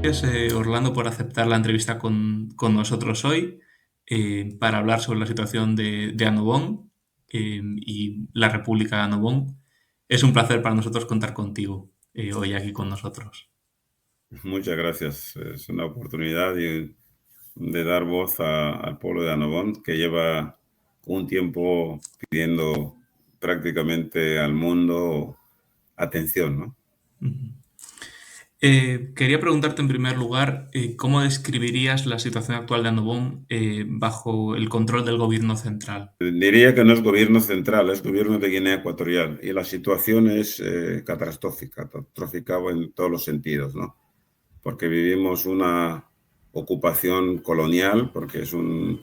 Gracias, Orlando, por aceptar la entrevista con nosotros hoy para hablar sobre la situación de Annobón y la República de Annobón. Es un placer para nosotros contar contigo hoy aquí con nosotros. Muchas gracias. Es una oportunidad de dar voz al pueblo de Annobón, que lleva un tiempo pidiendo prácticamente al mundo atención, ¿no? Ujú. Quería preguntarte en primer lugar, ¿cómo describirías la situación actual de Annobón bajo el control del gobierno central? Diría que no es gobierno central, es gobierno de Guinea Ecuatorial y la situación es catastrófica en todos los sentidos, ¿no? Porque vivimos una ocupación colonial, porque es una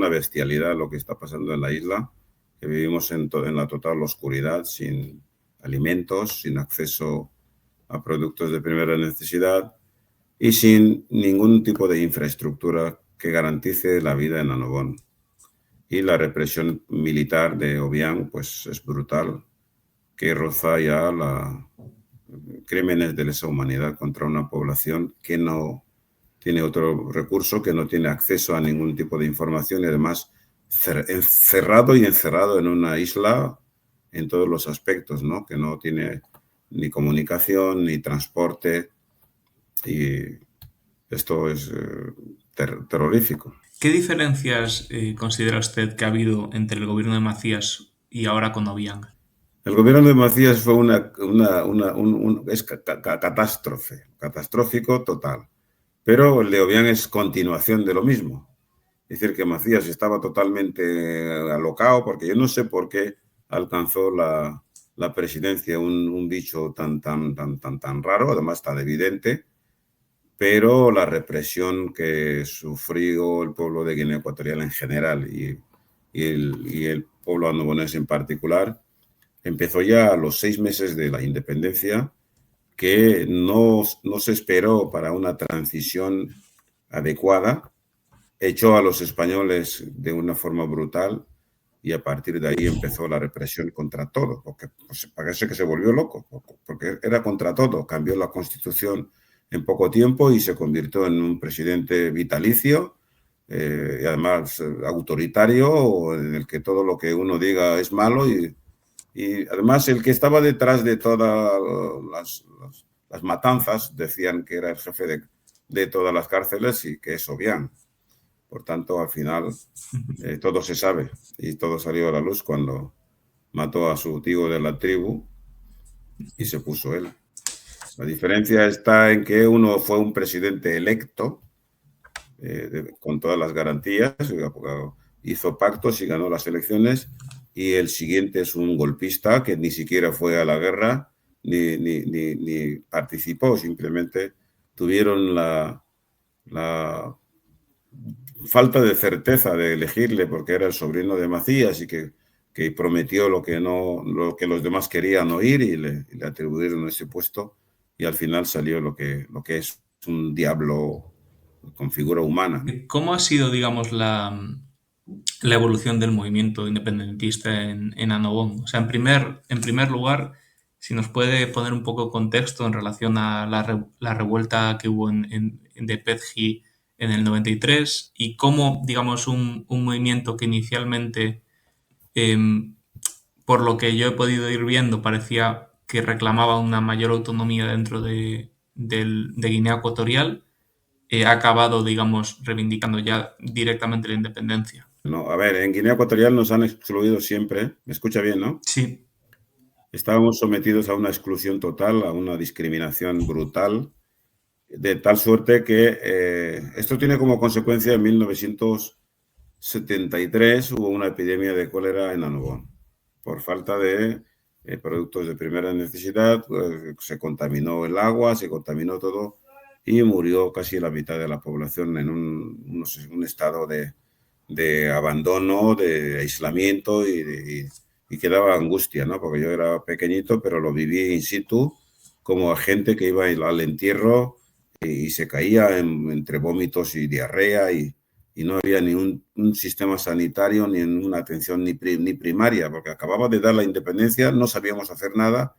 bestialidad lo que está pasando en la isla, que vivimos en la total oscuridad, sin alimentos, sin acceso a productos de primera necesidad y sin ningún tipo de infraestructura que garantice la vida en Annobón. Y la represión militar de Obiang pues, es brutal, que roza ya crímenes de lesa humanidad contra una población que no tiene otro recurso, que no tiene acceso a ningún tipo de información y además encerrado y encerrado en una isla en todos los aspectos, ¿no? Que no tiene ni comunicación ni transporte y esto es terrorífico. ¿Qué diferencias considera usted que ha habido entre el gobierno de Macías y ahora con Obiang? El gobierno de Macías fue es catástrofe, catastrófico total, pero el de Obiang es continuación de lo mismo. Es decir, que Macías estaba totalmente alocado, porque yo no sé por qué alcanzó la presidencia un bicho tan raro, además tan evidente, pero la represión que sufrió el pueblo de Guinea Ecuatorial en general y el pueblo andobonés en particular, empezó ya a los 6 meses de la independencia, que no se esperó para una transición adecuada, echó a los españoles de una forma brutal y a partir de ahí empezó la represión contra todo, porque pues, parece que se volvió loco, porque era contra todo. Cambió la constitución en poco tiempo y se convirtió en un presidente vitalicio y además autoritario, en el que todo lo que uno diga es malo y además el que estaba detrás de todas las matanzas decían que era el jefe de todas las cárceles y que es Obiang. Por tanto, al final todo se sabe y todo salió a la luz cuando mató a su tío de la tribu y se puso él. La diferencia está en que uno fue un presidente electo con todas las garantías, hizo pactos y ganó las elecciones, y el siguiente es un golpista que ni siquiera fue a la guerra ni participó, simplemente tuvieron la falta de certeza de elegirle porque era el sobrino de Macías y que prometió lo que los demás querían oír y le atribuyeron ese puesto y al final salió lo que es un diablo con figura humana, ¿no? ¿Cómo ha sido, digamos, la evolución del movimiento independentista en Annobón? O sea, en primer lugar, si nos puede poner un poco de contexto en relación a la revuelta que hubo de Pezji en el 93 y cómo, digamos, un movimiento que inicialmente, em, por lo que yo he podido ir viendo, parecía que reclamaba una mayor autonomía dentro de Guinea Ecuatorial, ha acabado, digamos, reivindicando ya directamente la independencia. No, a ver, en Guinea Ecuatorial nos han excluido siempre, me escucha bien, ¿no? Sí. Estábamos sometidos a una exclusión total, a una discriminación brutal, de tal suerte que esto tiene como consecuencia en 1973 hubo una epidemia de cólera en Annobón por falta de productos de primera necesidad, se contaminó el agua, se contaminó todo y murió casi la mitad de la población en un estado de abandono, de aislamiento y que daba angustia, ¿no? Porque yo era pequeñito, pero lo viví in situ como gente que iba al entierro y se caía entre vómitos y diarrea y no había ni un sistema sanitario ni una atención ni primaria, porque acababa de dar la independencia, no sabíamos hacer nada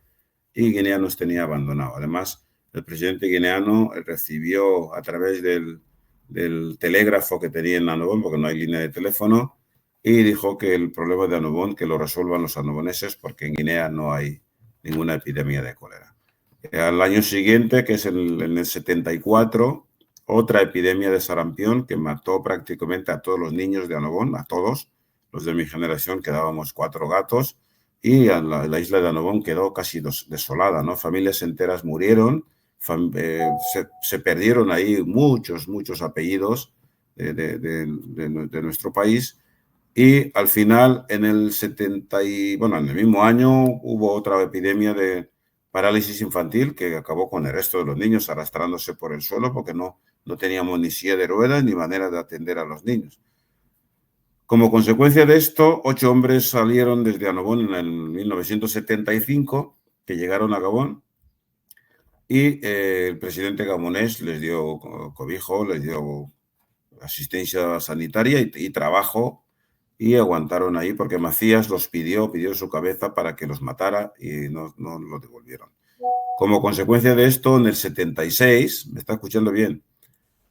y Guinea nos tenía abandonado. Además, el presidente guineano recibió a través del telégrafo que tenía en Annobón, porque no hay línea de teléfono, y dijo que el problema de Annobón que lo resuelvan los annoboneses porque en Guinea no hay ninguna epidemia de cólera. Al año siguiente, que es en el 74, otra epidemia de sarampión que mató prácticamente a todos los niños de Annobón, a todos, los de mi generación quedábamos 4 gatos, y la isla de Annobón quedó casi desolada, ¿no? Familias enteras murieron, se perdieron ahí muchos apellidos de nuestro país, y al final en el 70 en el mismo año hubo otra epidemia de parálisis infantil que acabó con el resto de los niños arrastrándose por el suelo porque no teníamos ni silla de ruedas ni manera de atender a los niños. Como consecuencia de esto, 8 hombres salieron desde Annobón en el 1975, que llegaron a Gabón, y el presidente gabonés les dio cobijo, les dio asistencia sanitaria y trabajo, y aguantaron ahí porque Macías los pidió su cabeza para que los matara y no lo devolvieron. Como consecuencia de esto, en el 76, ¿me está escuchando bien?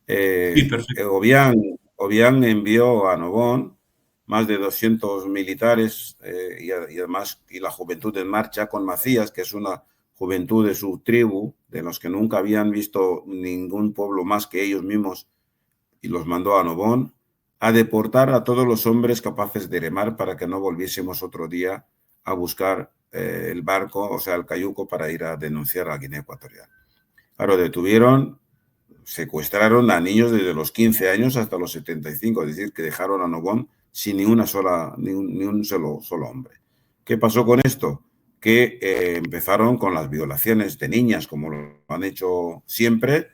Sí, perfecto. Obiang envió a Annobón más de 200 militares y además la juventud en marcha con Macías, que es una juventud de su tribu, de los que nunca habían visto ningún pueblo más que ellos mismos, y los mandó a Annobón a deportar a todos los hombres capaces de remar para que no volviésemos otro día a buscar el barco, o sea, el cayuco, para ir a denunciar a Guinea Ecuatorial. Claro, secuestraron a niños desde los 15 años hasta los 75, es decir, que dejaron a Annobón sin ni un solo hombre. ¿Qué pasó con esto? Que empezaron con las violaciones de niñas, como lo han hecho siempre.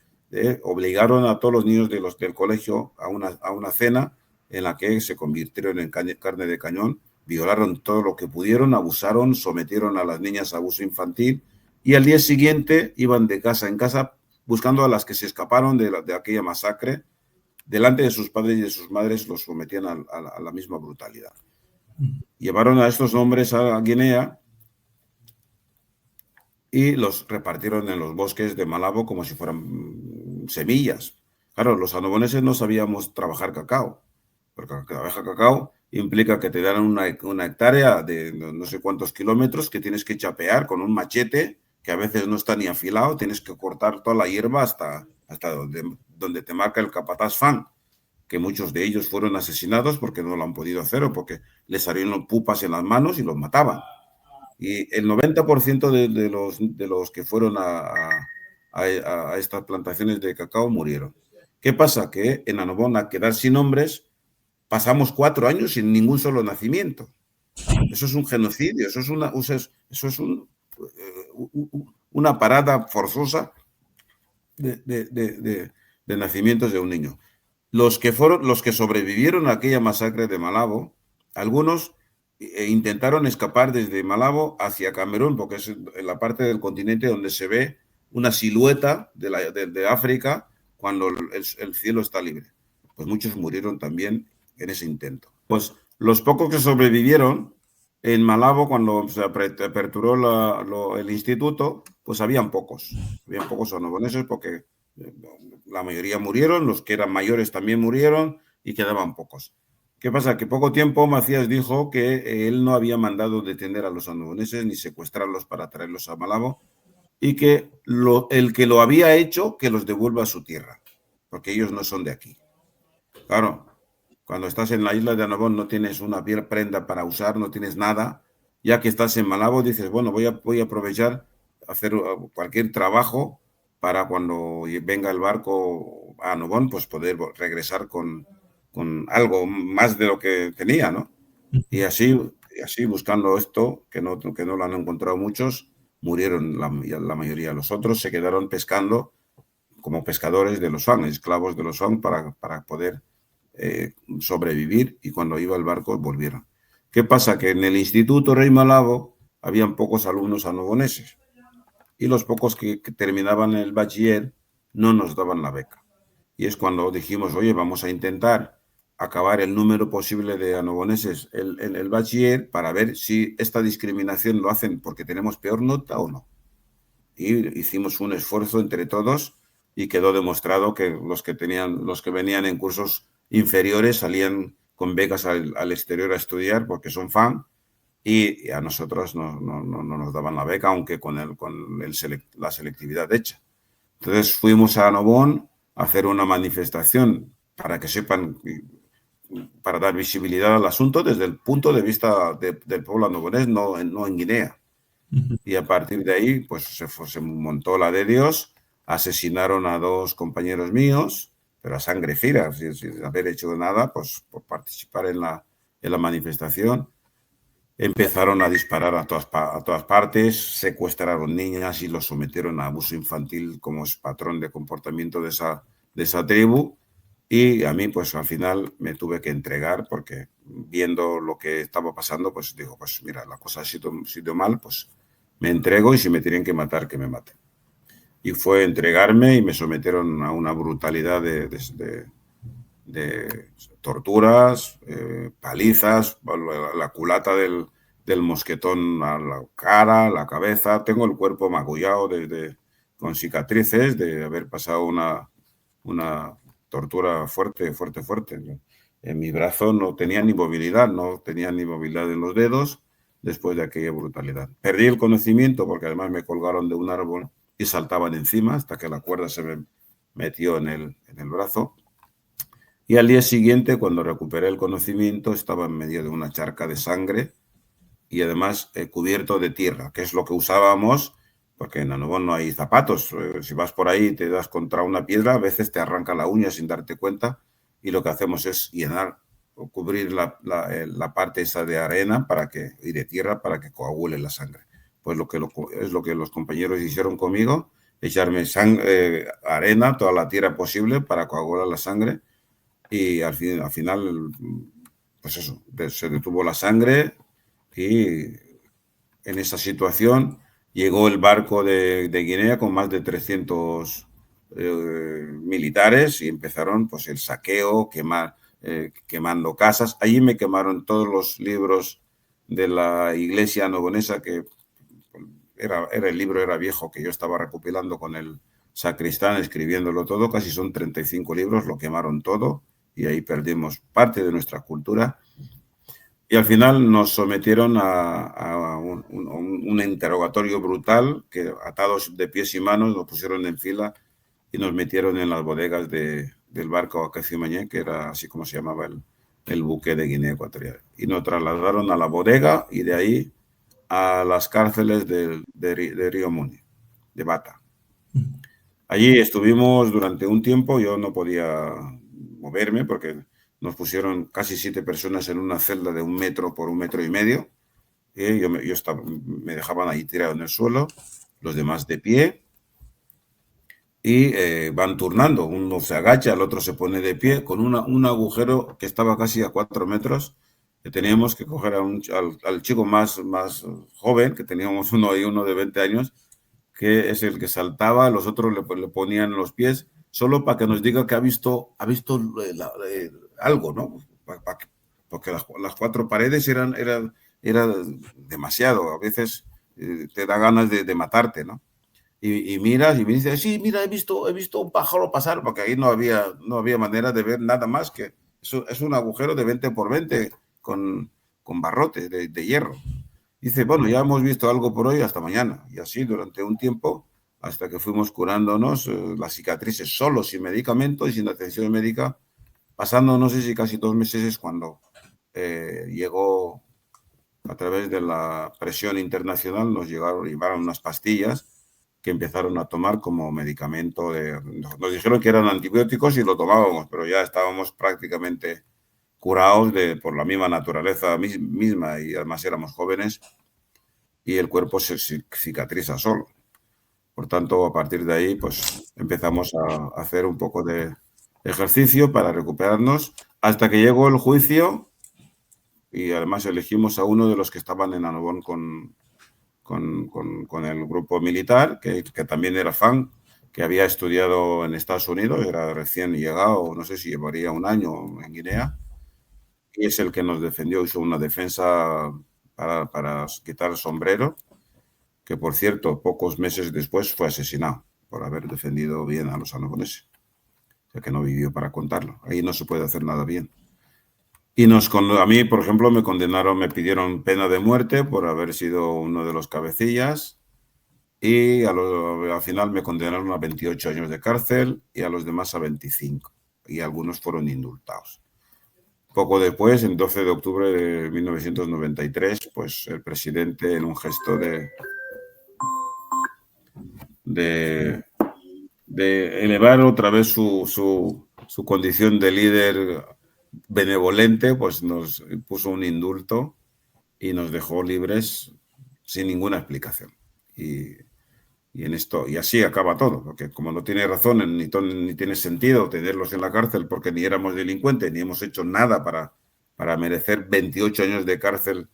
Obligaron a todos los niños del colegio a una cena en la que se convirtieron en carne de cañón, violaron todo lo que pudieron, abusaron, sometieron a las niñas a abuso infantil, y al día siguiente iban de casa en casa buscando a las que se escaparon de aquella masacre. Delante de sus padres y de sus madres los sometían a la misma brutalidad. Llevaron a estos hombres a Guinea y los repartieron en los bosques de Malabo como si fueran semillas. Claro, los annoboneses no sabíamos trabajar cacao, porque trabajar cacao implica que te dan una hectárea de no sé cuántos kilómetros que tienes que chapear con un machete que a veces no está ni afilado, tienes que cortar toda la hierba hasta donde te marca el capataz Fan, que muchos de ellos fueron asesinados porque no lo han podido hacer o porque les salieron pupas en las manos y los mataban. Y el 90% de los que fueron a estas plantaciones de cacao murieron. ¿Qué pasa? Que en Annobón, a quedar sin hombres, pasamos 4 años sin ningún solo nacimiento. Eso es un genocidio, eso es una parada forzosa de nacimientos de un niño. Los que sobrevivieron a aquella masacre de Malabo, algunos intentaron escapar desde Malabo hacia Camerún, porque es en la parte del continente donde se ve una silueta de África cuando el cielo está libre. Pues muchos murieron también en ese intento. Pues los pocos que sobrevivieron en Malabo, cuando se aperturó el instituto, pues habían pocos annoboneses porque la mayoría murieron, los que eran mayores también murieron y quedaban pocos. ¿Qué pasa? Que poco tiempo Macías dijo que él no había mandado detener a los annoboneses ni secuestrarlos para traerlos a Malabo, y que el que lo había hecho, que los devuelva a su tierra, porque ellos no son de aquí. Claro, cuando estás en la isla de Annobón no tienes una prenda para usar, no tienes nada. Ya que estás en Malabo, dices, bueno, voy a aprovechar, hacer cualquier trabajo para cuando venga el barco a Annobón, pues poder regresar con algo más de lo que tenía, ¿no? Y así buscando esto, que no lo han encontrado muchos, murieron la mayoría. Los otros se quedaron pescando como pescadores de los Swan, esclavos de los Swan, para poder sobrevivir, y cuando iba el barco volvieron. ¿Qué pasa? Que en el Instituto Rey Malabo habían pocos alumnos annoboneses y los pocos que terminaban el bachiller no nos daban la beca. Y es cuando dijimos, oye, vamos a intentar acabar el número posible de annoboneses en el bachiller para ver si esta discriminación lo hacen porque tenemos peor nota o no. y hicimos un esfuerzo entre todos y quedó demostrado que los que venían en cursos inferiores salían con becas al exterior a estudiar porque son fan, y a nosotros no nos daban la beca, aunque la selectividad hecha. Entonces fuimos a Nobón a hacer una manifestación para que sepan, para dar visibilidad al asunto desde el punto de vista del pueblo nobonés, no en Guinea. Y a partir de ahí, pues se montó la de Dios, asesinaron a 2 compañeros míos, pero a sangre fría, sin haber hecho nada, pues por participar en la manifestación. Empezaron a disparar a todas partes, secuestraron niñas y los sometieron a abuso infantil como es patrón de comportamiento de esa tribu. Y a mí, pues al final me tuve que entregar porque viendo lo que estaba pasando, pues digo, pues mira, la cosa ha sido mal, pues me entrego y si me tienen que matar, que me maten. Y fue entregarme y me sometieron a una brutalidad de torturas, palizas, la culata del mosquetón a la cara, la cabeza. Tengo el cuerpo magullado con cicatrices de haber pasado una tortura fuerte. En mi brazo no tenía ni movilidad, no tenía ni movilidad en los dedos después de aquella brutalidad. Perdí el conocimiento porque además me colgaron de un árbol y saltaban encima hasta que la cuerda se me metió en el brazo. Y al día siguiente, cuando recuperé el conocimiento, estaba en medio de una charca de sangre y además cubierto de tierra, que es lo que usábamos, porque en Annobón no hay zapatos. Si vas por ahí y te das contra una piedra, a veces te arranca la uña sin darte cuenta y lo que hacemos es llenar o cubrir la parte esa de arena y de tierra para que coagule la sangre. Pues es lo que los compañeros hicieron conmigo, echarme arena, toda la tierra posible para coagular la sangre. Y al final, pues eso, se detuvo la sangre y en esa situación llegó el barco de Guinea con más de 300 militares y empezaron pues el saqueo, quemando casas. Allí me quemaron todos los libros de la iglesia nobonesa, que el libro era viejo, que yo estaba recopilando con el sacristán, escribiéndolo todo, casi son 35 libros, lo quemaron todo y ahí perdimos parte de nuestra cultura. Y al final nos sometieron a un interrogatorio brutal, que atados de pies y manos nos pusieron en fila y nos metieron en las bodegas del barco Acacimañé, que era así como se llamaba el buque de Guinea Ecuatorial. Y nos trasladaron a la bodega y de ahí a las cárceles de Río Muni, de Bata. Allí estuvimos durante un tiempo, yo no podía moverme porque nos pusieron casi 7 personas en una celda de 1 metro por 1,5 metros. Me dejaban ahí tirado en el suelo, los demás de pie, y van turnando. Uno se agacha, el otro se pone de pie, con un agujero que estaba casi a 4 metros, que teníamos que coger al chico más joven, que teníamos uno de 20 años, que es el que saltaba, los otros le ponían los pies, solo para que nos diga que ha visto algo, ¿no? Porque las 4 paredes eran demasiado, a veces te da ganas de matarte, ¿no? Y miras y me dices, sí, mira, he visto un pájaro pasar, porque ahí no había manera de ver nada más que eso. Es un agujero de 20 por 20 con barrotes de hierro. Dice, bueno, ya hemos visto algo por hoy, hasta mañana. Y así durante un tiempo, hasta que fuimos curándonos las cicatrices solo, sin medicamento y sin atención médica, pasando no sé si casi 2 meses es cuando llegó, a través de la presión internacional, llevaron unas pastillas que empezaron a tomar como medicamento. Nos dijeron que eran antibióticos y lo tomábamos, pero ya estábamos prácticamente curados por la misma naturaleza misma, y además éramos jóvenes y el cuerpo se cicatriza solo. Por tanto, a partir de ahí, pues empezamos a hacer un poco de ejercicio para recuperarnos hasta que llegó el juicio y además elegimos a uno de los que estaban en Annobón con el grupo militar, que también era fan, que había estudiado en Estados Unidos, era recién llegado, no sé si llevaría 1 año en Guinea, y es el que nos defendió, hizo una defensa para quitar el sombrero. que por cierto, pocos meses después fue asesinado por haber defendido bien a los anoboneses. O sea, que no vivió para contarlo. Ahí no se puede hacer nada bien. Y a mí, por ejemplo, me condenaron, me pidieron pena de muerte por haber sido uno de los cabecillas y al final me condenaron a 28 años de cárcel y a los demás a 25. Y algunos fueron indultados. Poco después, el 12 de octubre de 1993, pues el presidente, en un gesto de elevar otra vez su condición de líder benevolente, pues nos puso un indulto y nos dejó libres sin ninguna explicación. Y así acaba todo, porque como no tiene razón ni tiene sentido tenerlos en la cárcel porque ni éramos delincuentes ni hemos hecho nada para merecer 28 años de cárcel,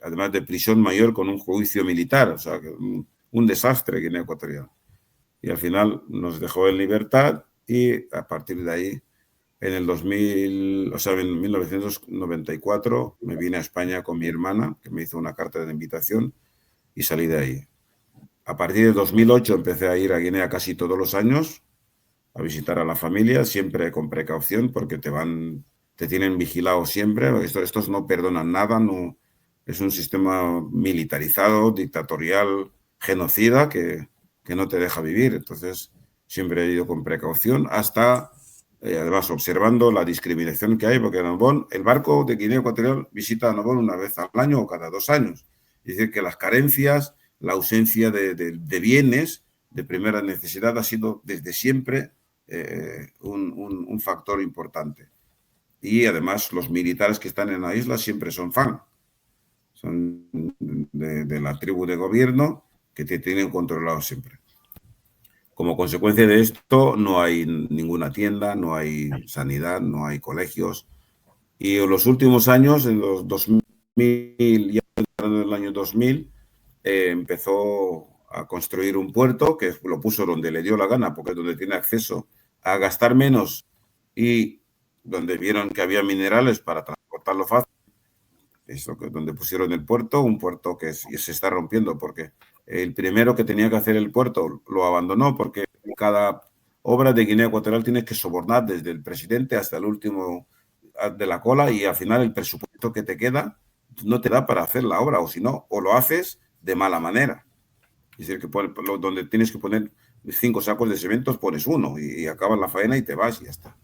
además de prisión mayor con un juicio militar, o sea, un desastre Guinea Ecuatorial. Y al final nos dejó en libertad y a partir de ahí, en 1994, me vine a España con mi hermana, que me hizo una carta de invitación y salí de ahí. A partir de 2008 empecé a ir a Guinea casi todos los años a visitar a la familia, siempre con precaución porque te tienen vigilado siempre. Estos no perdonan nada, no, es un sistema militarizado, dictatorial, genocida que no te deja vivir. Entonces, siempre he ido con precaución hasta, además, observando la discriminación que hay, porque en Narbonne, el barco de Guinea Ecuatorial visita a Narbonne una vez al año o cada 2 años. Es decir, que las carencias, la ausencia de bienes de primera necesidad ha sido desde siempre un factor importante. Y además los militares que están en la isla siempre son son de la tribu de gobierno que te tienen controlado siempre. Como consecuencia de esto no hay ninguna tienda, no hay sanidad, no hay colegios. Y en los últimos años, en los 2000, ya en el año 2000, empezó a construir un puerto que lo puso donde le dio la gana, porque es donde tiene acceso a gastar menos y donde vieron que había minerales para transportarlo fácil. Eso que donde pusieron el puerto, un puerto que se está rompiendo porque el primero que tenía que hacer el puerto lo abandonó porque cada obra de Guinea Ecuatorial tienes que sobornar desde el presidente hasta el último de la cola y al final el presupuesto que te queda no te da para hacer la obra o si no, o lo haces de mala manera. Es decir, que donde tienes que poner 5 sacos de cemento pones uno y acabas la faena y te vas y ya está.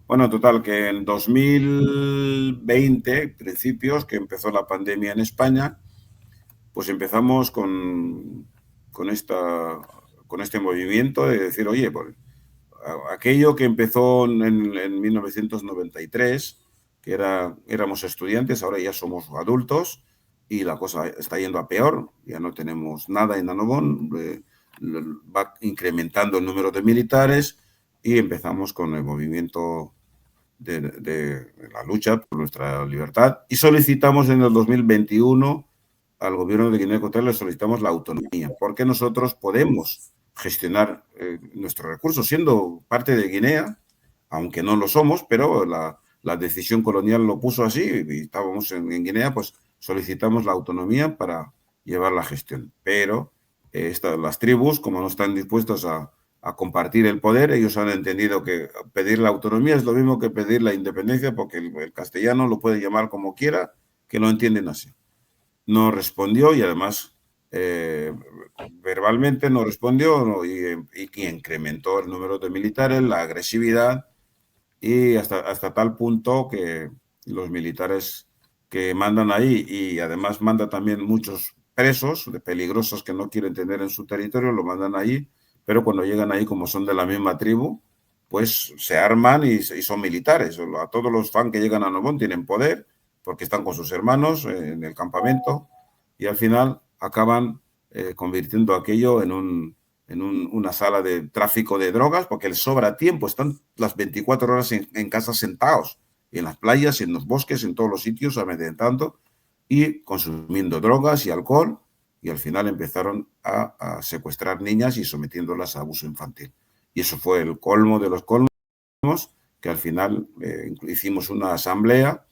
Bueno, total, que en 2020, principios, que empezó la pandemia en España, pues empezamos con este movimiento de decir, oye, pues, aquello que empezó en 1993, que éramos estudiantes, ahora ya somos adultos y la cosa está yendo a peor, ya no tenemos nada en Annobón, va incrementando el número de militares y empezamos con el movimiento de la lucha por nuestra libertad y solicitamos en el 2021 al gobierno de Guinea Ecuatorial, le solicitamos la autonomía, porque nosotros podemos gestionar nuestros recursos siendo parte de Guinea, aunque no lo somos, pero la decisión colonial lo puso así y estábamos en Guinea, pues solicitamos la autonomía para llevar la gestión. Pero las tribus, como no están dispuestas a compartir el poder, ellos han entendido que pedir la autonomía es lo mismo que pedir la independencia, porque el castellano lo puede llamar como quiera, que lo entienden así. No respondió y además verbalmente no respondió y incrementó el número de militares, la agresividad y hasta tal punto que los militares que mandan ahí y además manda también muchos presos peligrosos que no quieren tener en su territorio, lo mandan ahí, pero cuando llegan ahí como son de la misma tribu, pues se arman y son militares. A todos los fans que llegan a Annobón tienen poder porque están con sus hermanos en el campamento y al final acaban convirtiendo aquello en una sala de tráfico de drogas porque les sobra tiempo, están las 24 horas en casa sentados, en las playas, en los bosques, en todos los sitios, amedrentando y consumiendo drogas y alcohol y al final empezaron a secuestrar niñas y sometiéndolas a abuso infantil. Y eso fue el colmo de los colmos, que al final hicimos una asamblea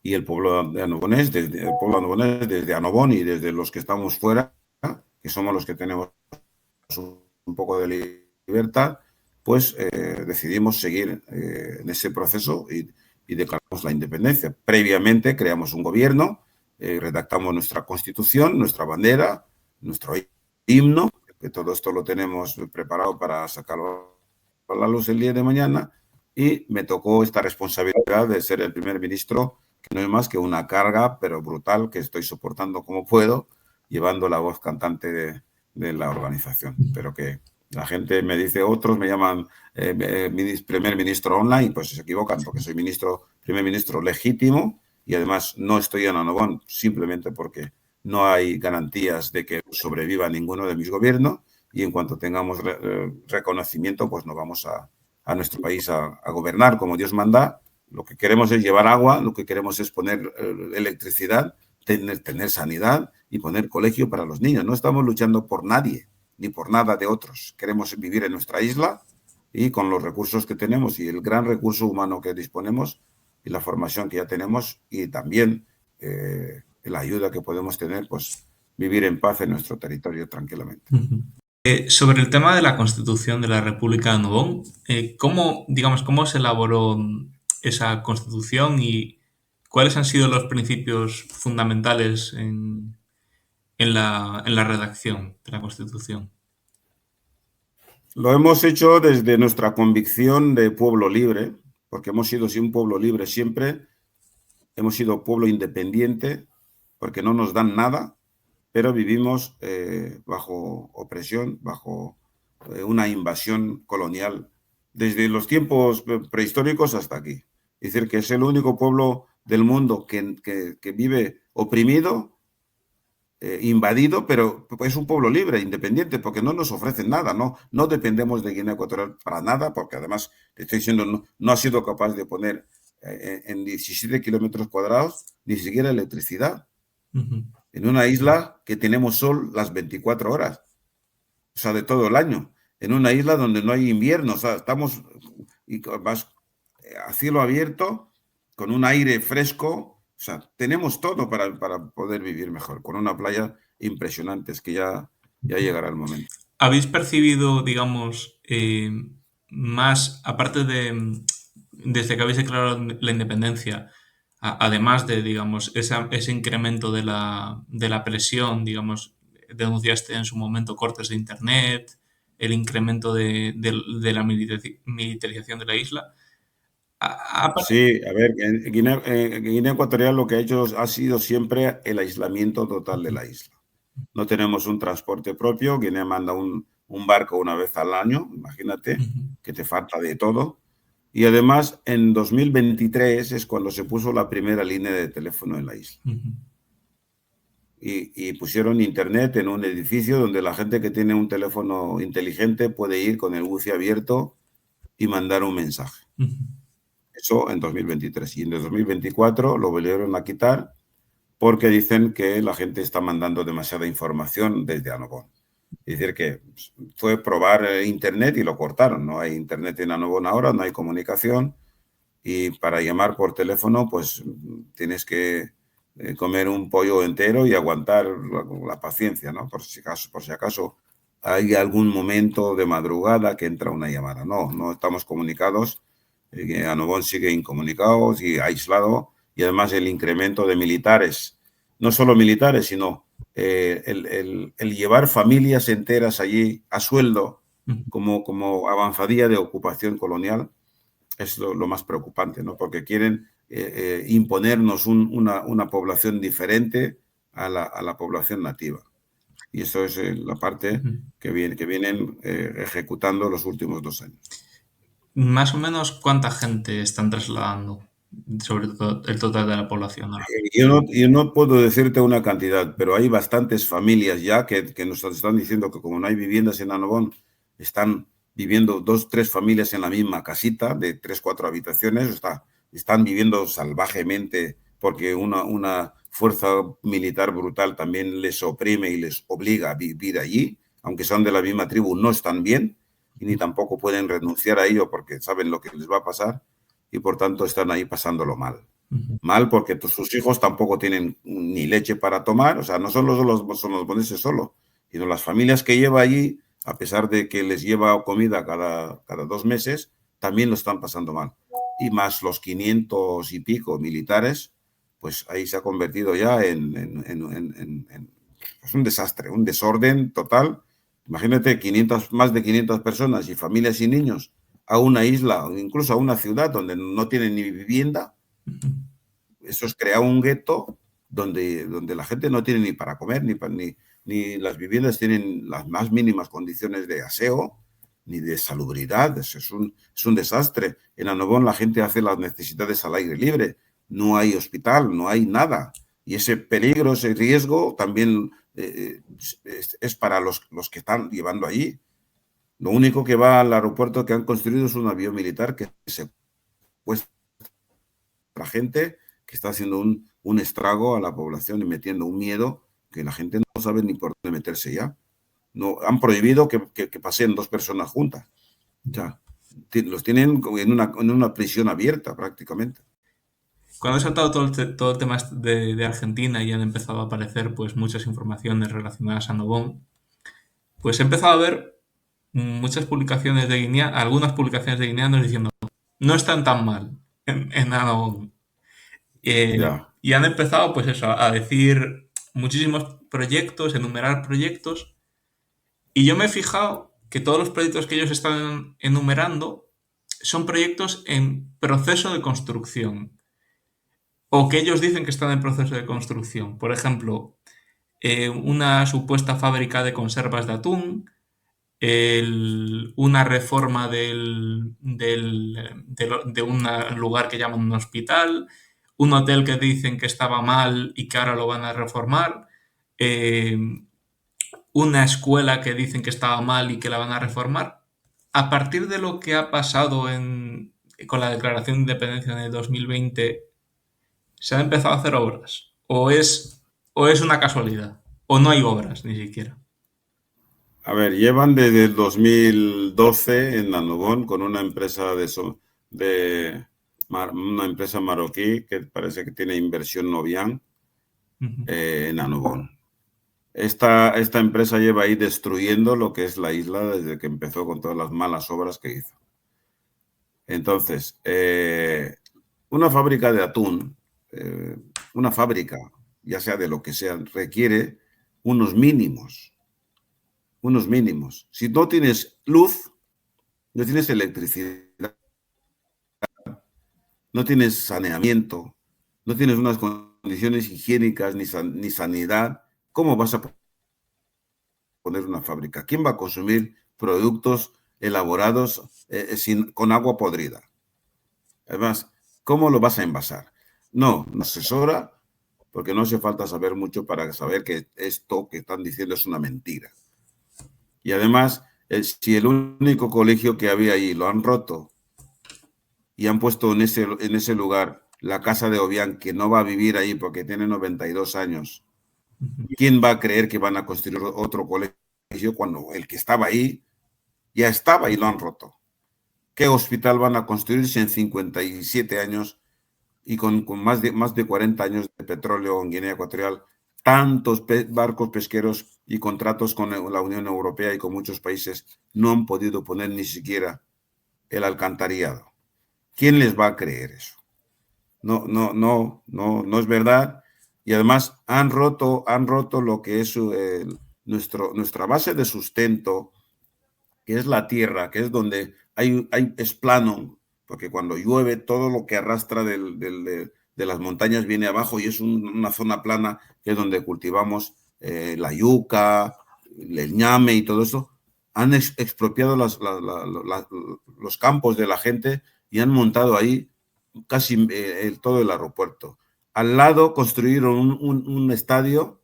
y el pueblo de Annobonés, desde Annobón y desde los que estamos fuera, que somos los que tenemos un poco de libertad, pues decidimos seguir en ese proceso y declaramos la independencia. Previamente creamos un gobierno, redactamos nuestra constitución, nuestra bandera, nuestro himno, que todo esto lo tenemos preparado para sacarlo a la luz el día de mañana, y me tocó esta responsabilidad de ser el primer ministro, que no es más que una carga, pero brutal, que estoy soportando como puedo, llevando la voz cantante de la organización. Pero que la gente me dice, otros me llaman primer ministro online, pues se equivocan, porque soy primer ministro legítimo, y además no estoy en Annobón simplemente porque no hay garantías de que sobreviva ninguno de mis gobiernos, y en cuanto tengamos reconocimiento, pues nos vamos a nuestro país a gobernar como Dios manda. Lo que queremos es llevar agua, lo que queremos es poner electricidad, tener sanidad y poner colegio para los niños. No estamos luchando por nadie ni por nada de otros. Queremos vivir en nuestra isla y con los recursos que tenemos y el gran recurso humano que disponemos y la formación que ya tenemos, y también la ayuda que podemos tener, pues vivir en paz en nuestro territorio tranquilamente. Sobre el tema de la Constitución de la República de Annobón, ¿cómo se elaboró esa Constitución y cuáles han sido los principios fundamentales en la redacción de la Constitución? Lo hemos hecho desde nuestra convicción de pueblo libre, porque hemos sido un pueblo libre siempre, hemos sido pueblo independiente, porque no nos dan nada, pero vivimos bajo opresión, bajo una invasión colonial, desde los tiempos prehistóricos hasta aquí. Es decir, que es el único pueblo del mundo que vive oprimido, invadido, pero es un pueblo libre, independiente, porque no nos ofrecen nada, no dependemos de Guinea Ecuatorial para nada, porque además, te estoy diciendo, no ha sido capaz de poner en 17 kilómetros cuadrados ni siquiera electricidad. En una isla que tenemos sol las 24 horas, o sea, de todo el año, en una isla donde no hay invierno, o sea, estamos a cielo abierto, con un aire fresco, o sea, tenemos todo para poder vivir mejor, con una playa impresionante, es que ya llegará el momento. ¿Habéis percibido, digamos, más, aparte desde que habéis declarado la independencia, además de, digamos, ese incremento de la presión, digamos, denunciaste en su momento cortes de internet, el incremento de la militarización de la isla? Sí, a ver, en Guinea Ecuatorial lo que ha hecho ha sido siempre el aislamiento total de la isla. No tenemos un transporte propio. Guinea manda un barco una vez al año, imagínate, que te falta de todo. Y además, en 2023 es cuando se puso la primera línea de teléfono en la isla. Y pusieron internet en un edificio donde la gente que tiene un teléfono inteligente puede ir con el wifi abierto y mandar un mensaje. Eso en 2023. Y en 2024 lo volvieron a quitar porque dicen que la gente está mandando demasiada información desde Annobón. Es decir, que fue probar internet y lo cortaron. No hay internet en Annobón ahora, no hay comunicación, y para llamar por teléfono pues tienes que comer un pollo entero y aguantar la paciencia, ¿no? Por si acaso hay algún momento de madrugada que entra una llamada. No estamos comunicados. Annobón sigue incomunicado y aislado, y además el incremento de militares, no solo militares, sino el llevar familias enteras allí a sueldo como avanzadilla de ocupación colonial es lo más preocupante, ¿no? Porque quieren imponernos una población diferente a la población nativa. Y eso es la parte que vienen ejecutando los últimos 2 años. Más o menos, ¿cuánta gente están trasladando sobre todo el total de la población ahora? Yo no puedo decirte una cantidad, pero hay bastantes familias ya que nos están diciendo que como no hay viviendas en Annobón, están viviendo 2, 3 familias en la misma casita de 3, 4 habitaciones. Están viviendo salvajemente porque una fuerza militar brutal también les oprime y les obliga a vivir allí. Aunque son de la misma tribu, no están bien y ni tampoco pueden renunciar a ello porque saben lo que les va a pasar, y por tanto están ahí pasándolo mal. Mal porque sus hijos tampoco tienen ni leche para tomar, o sea, no solo son los boneses solo, sino las familias que lleva allí, a pesar de que les lleva comida cada 2 meses, también lo están pasando mal. Y más los 500 y pico militares, pues ahí se ha convertido ya en pues un desastre, un desorden total. Imagínate 500, más de 500 personas y familias y niños a una isla o incluso a una ciudad donde no tienen ni vivienda. Eso es crear un gueto donde la gente no tiene ni para comer, ni las viviendas tienen las más mínimas condiciones de aseo, ni de salubridad. Es un desastre. En Annobón la gente hace las necesidades al aire libre. No hay hospital, no hay nada. Y ese peligro, ese riesgo también es para los que están llevando allí. Lo único que va al aeropuerto que han construido es un avión militar que secuestra a la gente, que está haciendo un estrago a la población y metiendo un miedo que la gente no sabe ni por dónde meterse ya. No, han prohibido que pasen 2 personas juntas. Ya, los tienen en una prisión abierta prácticamente. Cuando he saltado todo el tema de Argentina y han empezado a aparecer pues muchas informaciones relacionadas a Nobón, pues he empezado a ver muchas publicaciones de Guinea, algunas publicaciones de guineanos diciendo no están tan mal en Nobón. Ya. Y han empezado pues eso, a decir muchísimos proyectos, enumerar proyectos, y yo me he fijado que todos los proyectos que ellos están enumerando son proyectos en proceso de construcción, o que ellos dicen que están en proceso de construcción. Por ejemplo, una supuesta fábrica de conservas de atún, una reforma de un lugar que llaman un hospital, un hotel que dicen que estaba mal y que ahora lo van a reformar, eh, una escuela que dicen que estaba mal y que la van a reformar. A partir de lo que ha pasado con la declaración de independencia en el 2020, ¿se han empezado a hacer obras? ¿O es una casualidad? ¿O no hay obras ni siquiera? A ver, llevan desde el 2012 en Annobón con una empresa una empresa marroquí que parece que tiene inversión Nobian en Annobón. Esta empresa lleva ahí destruyendo lo que es la isla desde que empezó con todas las malas obras que hizo. Entonces, una fábrica de atún, una fábrica, ya sea de lo que sea, requiere unos mínimos. Si no tienes luz, no tienes electricidad, no tienes saneamiento, no tienes unas condiciones higiénicas ni sanidad, ¿cómo vas a poner una fábrica? ¿Quién va a consumir productos elaborados con agua podrida? Además, ¿cómo lo vas a envasar? No asesora, porque no hace falta saber mucho para saber que esto que están diciendo es una mentira. Y además, si el único colegio que había ahí lo han roto y han puesto en ese lugar la casa de Obiang, que no va a vivir ahí porque tiene 92 años, ¿quién va a creer que van a construir otro colegio cuando el que estaba ahí ya estaba y lo han roto? ¿Qué hospital van a construirse en 57 años y con más de 40 años de petróleo en Guinea Ecuatorial? Tantos barcos pesqueros y contratos con la Unión Europea y con muchos países no han podido poner ni siquiera el alcantarillado. ¿Quién les va a creer eso? No es verdad. Y además han roto lo que es nuestra base de sustento, que es la tierra, que es donde es plano, porque cuando llueve todo lo que arrastra de las montañas viene abajo y es una zona plana, que es donde cultivamos la yuca, el ñame y todo eso. Han expropiado los campos de la gente y han montado ahí casi todo el aeropuerto. Al lado construyeron un estadio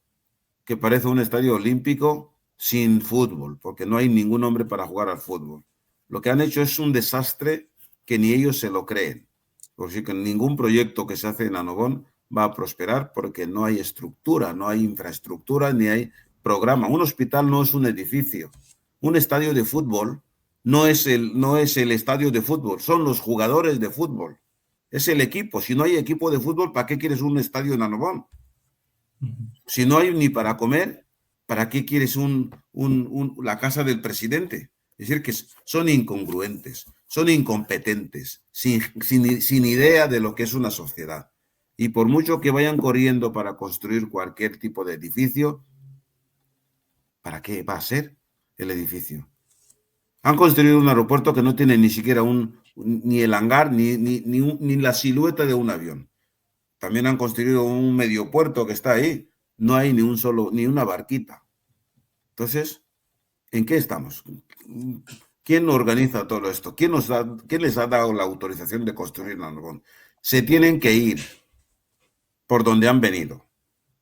que parece un estadio olímpico sin fútbol, porque no hay ningún hombre para jugar al fútbol. Lo que han hecho es un desastre que ni ellos se lo creen. Porque ningún proyecto que se hace en Annobón va a prosperar porque no hay estructura, no hay infraestructura, ni hay programa. Un hospital no es un edificio. Un estadio de fútbol no es el estadio de fútbol, son los jugadores de fútbol. es el equipo. Si no hay equipo de fútbol, ¿para qué quieres un estadio en Annobón? Si no hay ni para comer, ¿para qué quieres la casa del presidente? Es decir, que son incongruentes, son incompetentes, sin idea de lo que es una sociedad. Y por mucho que vayan corriendo para construir cualquier tipo de edificio, ¿para qué va a ser el edificio? Han construido un aeropuerto que no tiene ni siquiera ni el hangar, ni la silueta de un avión. También han construido un medio puerto que está ahí. No hay ni una barquita. Entonces, ¿en qué estamos? ¿Quién organiza todo esto? ¿Quién les ha dado la autorización de construir Annobón? Se tienen que ir por donde han venido,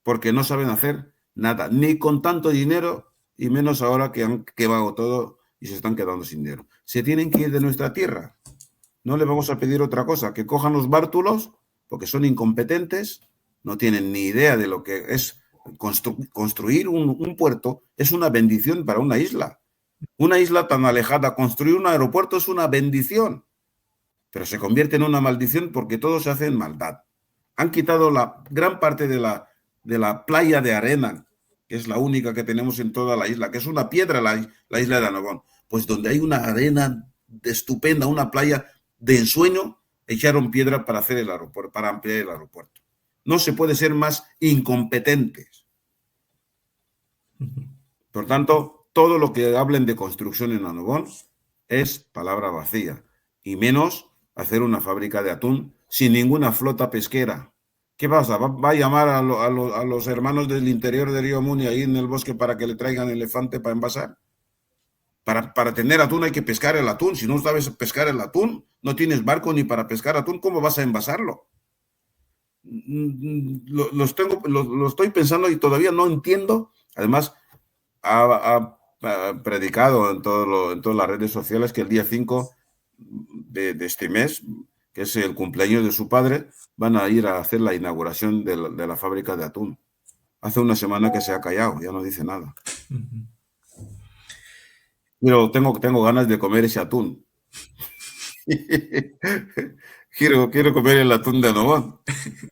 porque no saben hacer nada, ni con tanto dinero, y menos ahora que han quemado todo y se están quedando sin dinero. Se tienen que ir de nuestra tierra. No le vamos a pedir otra cosa, que cojan los bártulos, porque son incompetentes, no tienen ni idea de lo que es construir un puerto. Es una bendición para una isla. Una isla tan alejada, construir un aeropuerto es una bendición, pero se convierte en una maldición porque todo se hace en maldad. Han quitado la gran parte de la playa de arena, que es la única que tenemos en toda la isla, que es una piedra la isla de Annobón. Pues donde hay una arena estupenda, una playa de ensueño, echaron piedra para hacer el aeropuerto, para ampliar el aeropuerto. No se puede ser más incompetentes. Por tanto, todo lo que hablen de construcción en Annobón es palabra vacía, y menos hacer una fábrica de atún sin ninguna flota pesquera. ¿Qué pasa? ¿Va a llamar a los hermanos del interior de Río Muni ahí en el bosque para que le traigan elefante para envasar? Para tener atún hay que pescar el atún. Si no sabes pescar el atún, no tienes barco ni para pescar atún, ¿cómo vas a envasarlo? Lo estoy pensando y todavía no entiendo. Además, ha predicado en todas las redes sociales que el día 5 de este mes, que es el cumpleaños de su padre, van a ir a hacer la inauguración de la fábrica de atún. Hace una semana que se ha callado, ya no dice nada. Pero tengo ganas de comer ese atún. quiero comer el atún de Annobón.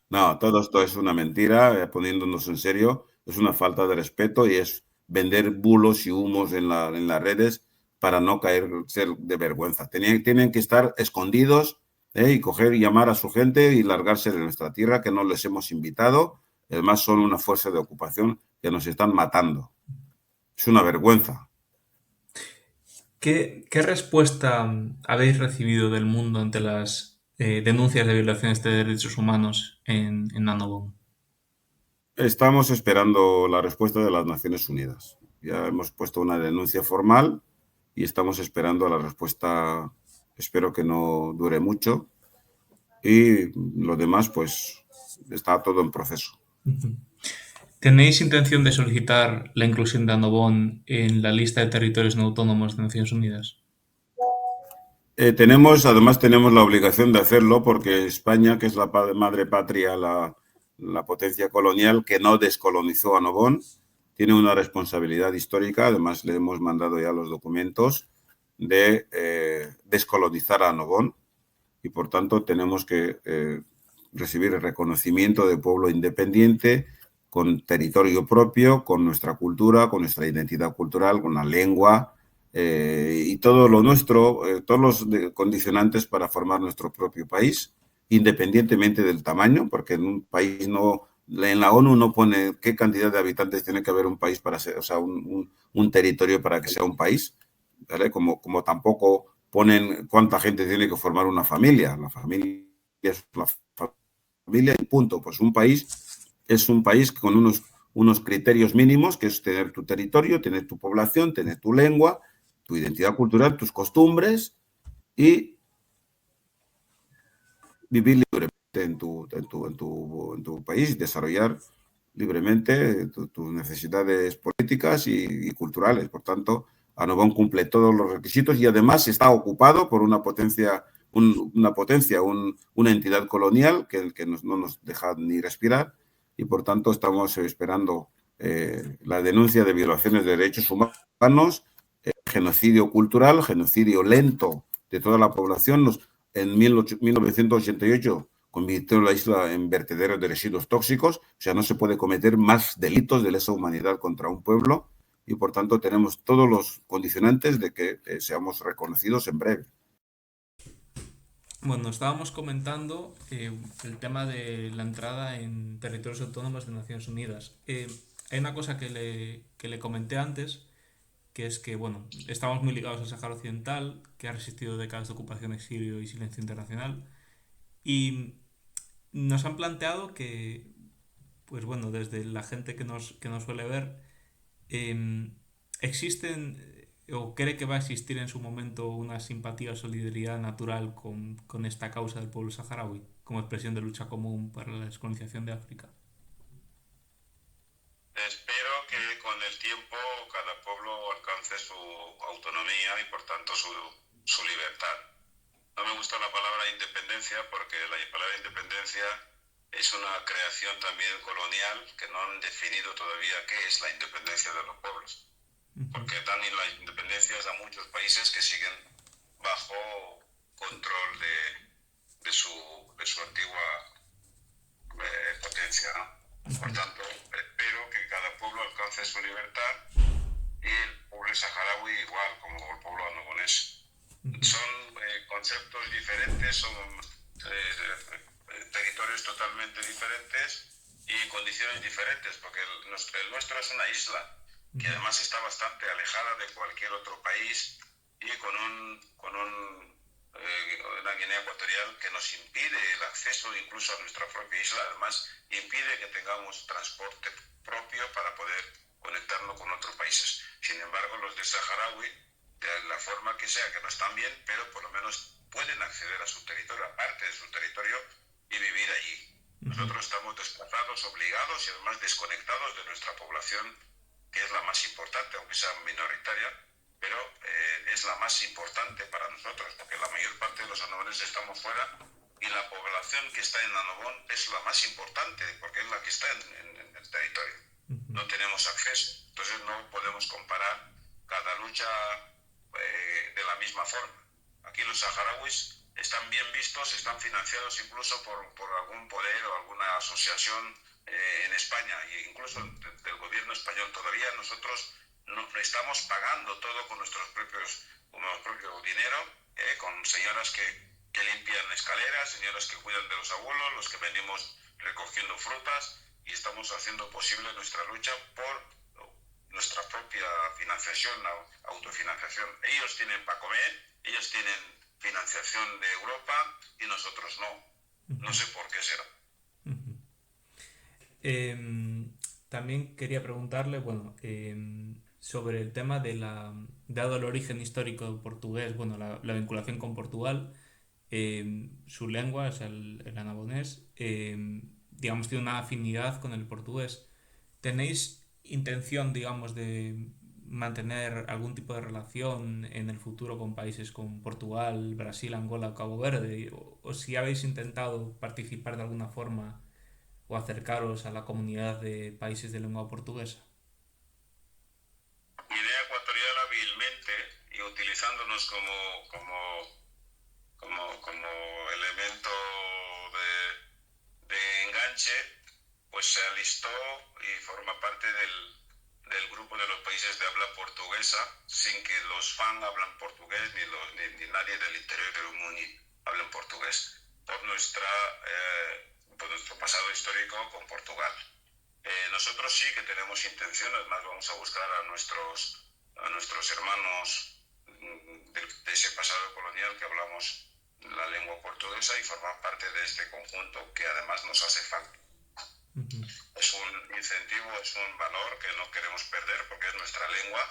No, todo esto es una mentira, poniéndonos en serio, es una falta de respeto y es vender bulos y humos en las redes para no ser de vergüenza. Tienen que estar escondidos y coger y llamar a su gente y largarse de nuestra tierra, que no les hemos invitado. Además, son una fuerza de ocupación que nos están matando. Es una vergüenza. ¿Qué respuesta habéis recibido del mundo ante las denuncias de violaciones de derechos humanos en Annobón? Estamos esperando la respuesta de las Naciones Unidas. Ya hemos puesto una denuncia formal y estamos esperando la respuesta. Espero que no dure mucho. Y lo demás, pues, está todo en proceso. ¿Tenéis intención de solicitar la inclusión de Annobón en la lista de territorios no autónomos de Naciones Unidas? Además tenemos la obligación de hacerlo porque España, que es la madre patria, la potencia colonial que no descolonizó Annobón, tiene una responsabilidad histórica. Además, le hemos mandado ya los documentos de descolonizar a Annobón y, por tanto, tenemos que recibir el reconocimiento de pueblo independiente, con territorio propio, con nuestra cultura, con nuestra identidad cultural, con la lengua y todo lo nuestro, todos los condicionantes para formar nuestro propio país, independientemente del tamaño, porque en un país en la ONU no pone qué cantidad de habitantes tiene que haber un país para ser, o sea, un territorio para que sea un país, ¿vale? Como tampoco ponen cuánta gente tiene que formar una familia. La familia es la familia y punto. Pues un país es un país con unos criterios mínimos, que es tener tu territorio, tener tu población, tener tu lengua, tu identidad cultural, tus costumbres y vivir libremente en tu país, desarrollar libremente tus necesidades políticas y culturales. Por tanto, Annobón cumple todos los requisitos y además está ocupado por una entidad colonial que no nos deja ni respirar, y por tanto estamos esperando la denuncia de violaciones de derechos humanos, genocidio cultural, genocidio lento de toda la población. en 1988 convirtió la isla en vertedero de residuos tóxicos, o sea, no se puede cometer más delitos de lesa humanidad contra un pueblo y, por tanto, tenemos todos los condicionantes de que seamos reconocidos en breve. Bueno, estábamos comentando el tema de la entrada en territorios autónomos de Naciones Unidas. Hay una cosa que le comenté antes, que es que, bueno, estamos muy ligados al Sáhara Occidental, que ha resistido décadas de ocupación, exilio y silencio internacional, y nos han planteado que, pues bueno, desde la gente que nos suele ver, existen o cree que va a existir en su momento una simpatía o solidaridad natural con esta causa del pueblo saharaui como expresión de lucha común para la descolonización de África. Espero que con el tiempo cada pueblo alcance su autonomía y por tanto su libertad. No me gusta la palabra independencia porque la palabra independencia es una creación también colonial que no han definido todavía qué es la independencia de los pueblos. Porque dan las independencias a muchos países que siguen bajo control de su antigua potencia, ¿no? Por tanto, espero que cada pueblo alcance su libertad y el pueblo saharaui igual, como el pueblo annobonés. Son conceptos diferentes, son territorios totalmente diferentes y condiciones diferentes, porque el nuestro es una isla que además está bastante alejada de cualquier otro país y con una Guinea Ecuatorial que nos impide el acceso incluso a nuestra propia isla, además impide que tengamos transporte propio para poder conectarnos con otros países. Sin embargo, los de Saharaui, de la forma que sea, que no están bien, pero por lo menos pueden acceder a su territorio, a parte de su territorio, y vivir allí. Nosotros estamos desplazados, obligados y además desconectados de nuestra población, que es la más importante, aunque sea minoritaria, pero es la más importante para nosotros, porque la mayor parte de los anobones estamos fuera y la población que está en Annobón es la más importante, porque es la que está en el territorio. No tenemos acceso, entonces no podemos comparar cada lucha de la misma forma. Aquí los saharauis están bien vistos, están financiados incluso por algún poder o alguna asociación en España e incluso del gobierno español. Todavía nosotros no estamos pagando todo con nuestro propio dinero, con señoras que limpian escaleras, señoras que cuidan de los abuelos, los que venimos recogiendo frutas y estamos haciendo posible nuestra lucha por nuestra propia financiación, autofinanciación. Ellos tienen para comer, ellos tienen financiación de Europa y nosotros no. No sé por qué será. También quería preguntarle, bueno, sobre el tema dado el origen histórico portugués, bueno, la vinculación con Portugal, su lengua, es el annobonés, digamos, tiene una afinidad con el portugués. ¿Tenéis intención, digamos, de mantener algún tipo de relación en el futuro con países como Portugal, Brasil, Angola, Cabo Verde? O si habéis intentado participar de alguna forma o acercaros a la comunidad de países de lengua portuguesa? Guinea Ecuatorial hábilmente y utilizándonos como elemento de enganche, pues se alistó y forma parte del grupo de los países de habla portuguesa, sin que los FAN hablan portugués, ni nadie del interior del mundo hablen portugués, por nuestro pasado histórico con Portugal. Nosotros sí que tenemos intenciones, más vamos a buscar a nuestros hermanos de ese pasado colonial que hablamos la lengua portuguesa y formar parte de este conjunto que además nos hace falta. Es un incentivo, es un valor que no queremos perder porque es nuestra lengua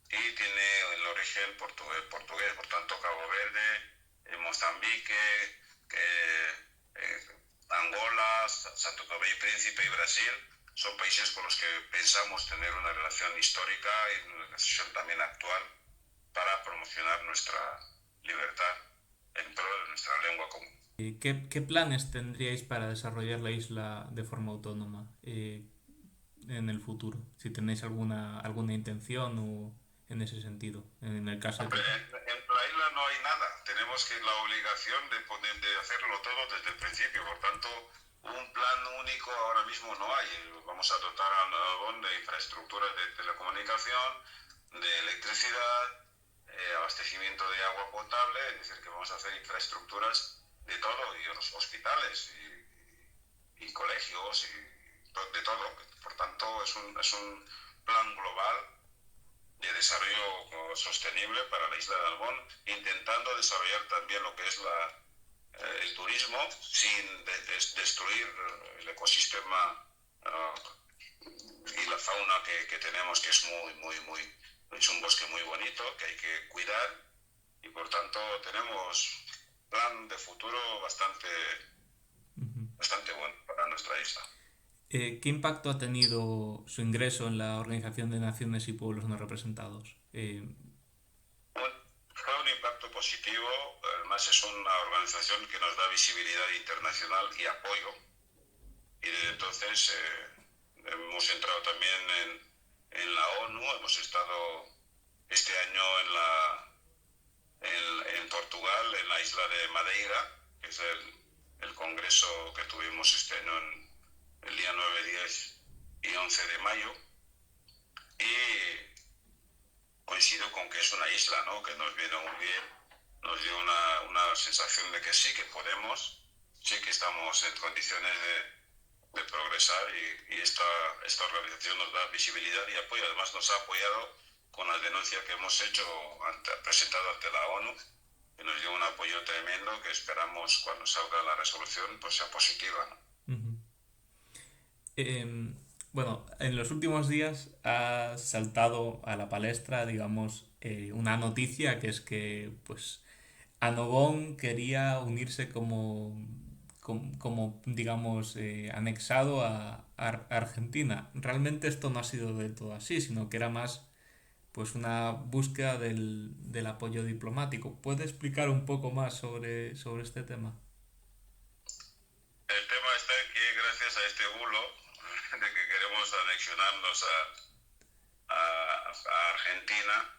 y tiene el origen portugués. Por tanto, Cabo Verde, Mozambique, Angola, Santo Tomé y Príncipe y Brasil son países con los que pensamos tener una relación histórica y una relación también actual para promocionar nuestra libertad en pro de nuestra lengua común. ¿Qué planes tendríais para desarrollar la isla de forma autónoma en el futuro? Si tenéis alguna intención o en ese sentido, en el caso de... En la isla no hay nada. tenemos que la obligación de hacerlo todo desde el principio. Por tanto, un plan único ahora mismo no hay. Vamos a dotar a Navón de infraestructuras de telecomunicación, de electricidad, abastecimiento de agua potable, es decir, que vamos a hacer infraestructuras de todo, y los hospitales y colegios y de todo. Por tanto, es un plan global de desarrollo sostenible para la isla de Albón, intentando desarrollar también lo que es el turismo sin destruir el ecosistema y la fauna que tenemos, que es es un bosque muy bonito que hay que cuidar, y por tanto tenemos plan de futuro bastante bueno para nuestra isla. ¿Qué impacto ha tenido su ingreso en la Organización de Naciones y Pueblos No Representados? Fue un impacto positivo. Además, es una organización que nos da visibilidad internacional y apoyo, y desde entonces hemos entrado también en la ONU. Hemos estado este año en Portugal, en la isla de Madeira, que es el congreso que tuvimos este año el día 9, 10 y 11 de mayo, y coincido con que es una isla, ¿no?, que nos viene muy bien, nos dio una sensación de que sí que podemos, sí que estamos en condiciones de progresar, y esta organización nos da visibilidad y apoyo. Además, nos ha apoyado con la denuncia que hemos hecho, presentado ante la ONU, que nos dio un apoyo tremendo, que esperamos cuando salga la resolución pues sea positiva, ¿no? Bueno, en los últimos días ha saltado a la palestra, digamos, una noticia, que es que, pues, Annobón quería unirse como digamos, anexado a Argentina. Realmente esto no ha sido del todo así, sino que era más, pues, una búsqueda del apoyo diplomático. ¿Puede explicar un poco más sobre este tema? El tema está en que gracias a este bulo de que queremos anexionarnos a Argentina,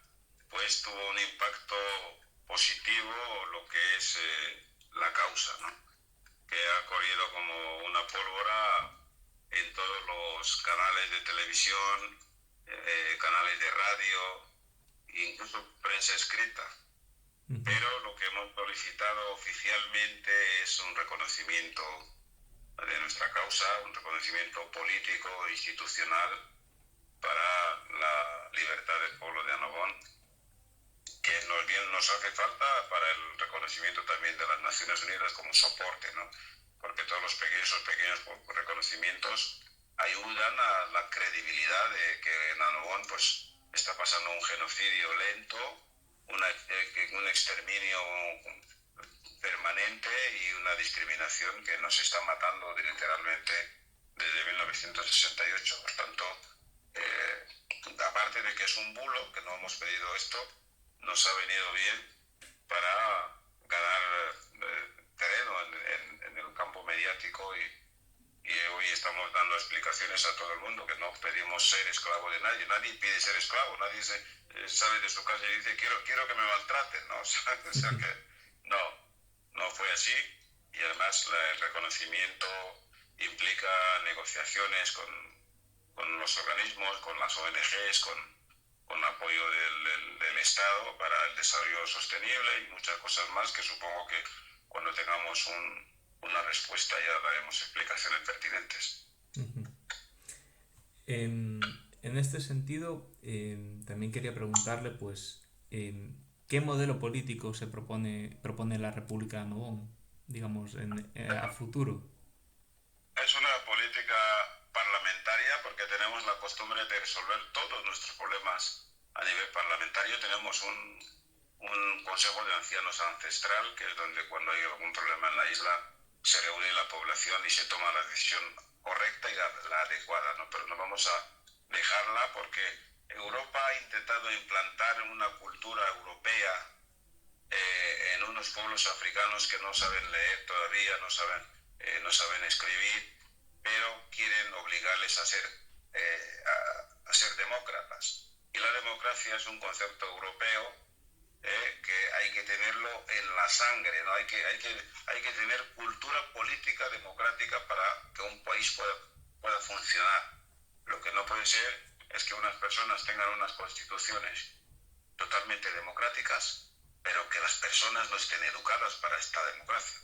pues tuvo un impacto positivo lo que es la causa, ¿no?, que ha corrido como una pólvora en todos los canales de televisión, canales de radio, incluso prensa escrita. Pero lo que hemos solicitado oficialmente es un reconocimiento de nuestra causa, un reconocimiento político e institucional para la libertad del pueblo de Annobón, que nos hace falta para el reconocimiento también de las Naciones Unidas como soporte, ¿no?, porque todos esos pequeños reconocimientos ayudan a la credibilidad de que en Annobón pues está pasando un genocidio lento, un exterminio permanente y una discriminación que nos está matando literalmente desde 1968. Por tanto, aparte de que es un bulo, que no hemos pedido esto, nos ha venido bien para ganar terreno en el campo mediático, y hoy estamos dando explicaciones a todo el mundo que no pedimos ser esclavo de nadie. Nadie pide ser esclavo, nadie sale de su casa y dice quiero que me maltraten, ¿no? O sea que no fue así, y además el reconocimiento implica negociaciones con los organismos, con las ONGs, con apoyo del Estado para el desarrollo sostenible y muchas cosas más, que supongo que cuando tengamos una respuesta ya daremos explicaciones pertinentes. En este sentido, también quería preguntarle, pues, ¿qué modelo político se propone la República de Annobón, digamos, a futuro? Es una política parlamentaria, porque tenemos la costumbre de resolver todos nuestros problemas a nivel parlamentario. Tenemos un Consejo de Ancianos ancestral, que es donde cuando hay algún problema en la isla se reúne la población y se toma la decisión correcta y la adecuada, ¿no? Pero no vamos a dejarla, porque Europa ha intentado implantar una cultura europea en unos pueblos africanos que no saben leer todavía, no saben escribir, pero quieren obligarles a ser demócratas. Y la democracia es un concepto europeo que hay que tenerlo en la sangre, ¿no? Hay que tener cultura política democrática para que un país pueda funcionar. Lo que no puede ser es que unas personas tengan unas constituciones totalmente democráticas, pero que las personas no estén educadas para esta democracia.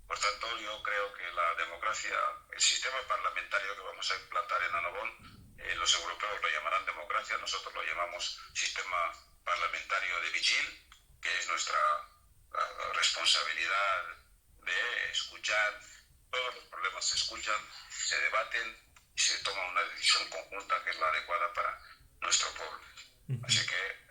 Por tanto, yo creo que la democracia, el sistema parlamentario que vamos a implantar en Annobón, los europeos lo llamarán democracia, nosotros lo llamamos sistema parlamentario de vigil, que es nuestra responsabilidad de escuchar. Todos los problemas se escuchan, se debaten y se toma una decisión conjunta que es la adecuada para nuestro pueblo. Así que